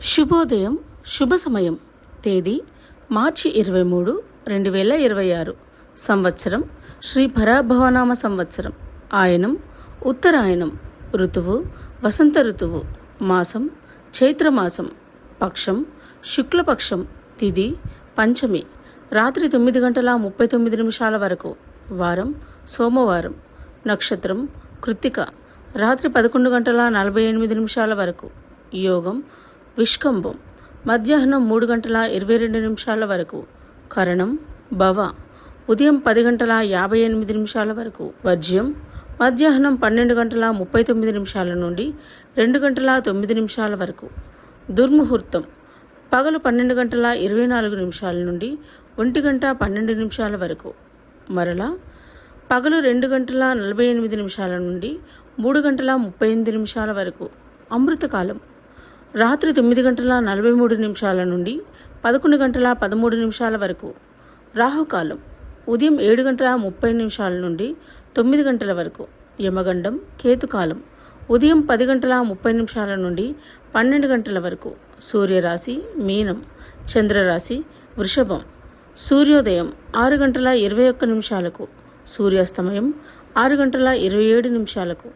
శుభోదయం, శుభ సమయం. తేదీ మార్చి 23, 2026. సంవత్సరం శ్రీ పరాభవనామ సంవత్సరం. ఆయనం ఉత్తరాయణం. ఋతువు వసంత ఋతువు. మాసం చైత్రమాసం. పక్షం శుక్లపక్షం. తిథి పంచమి. రాత్రి 9:39 వరకు. వారం సోమవారం. నక్షత్రం కృత్తిక. రాత్రి 11:48 వరకు. యోగం విష్కంభం. మధ్యాహ్నం 3:22 వరకు. కరణం భవ. ఉదయం 10:58 వరకు. వర్జ్యం మధ్యాహ్నం 12:39 నుండి 2:09 వరకు. దుర్ముహూర్తం పగలు 12:24 నుండి 1:12 వరకు. మరలా పగలు 2:48 నుండి 3:38 వరకు. అమృతకాలం రాత్రి 9:43 నుండి 11:13 వరకు. రాహుకాలం ఉదయం 7:30 నుండి 9 గంటల వరకు. యమగండం కేతుకాలం ఉదయం 10:30 నుండి 12 గంటల వరకు. సూర్యరాశి మీనం. చంద్రరాశి వృషభం. సూర్యోదయం 6:21 సూర్యాస్తమయం 6:27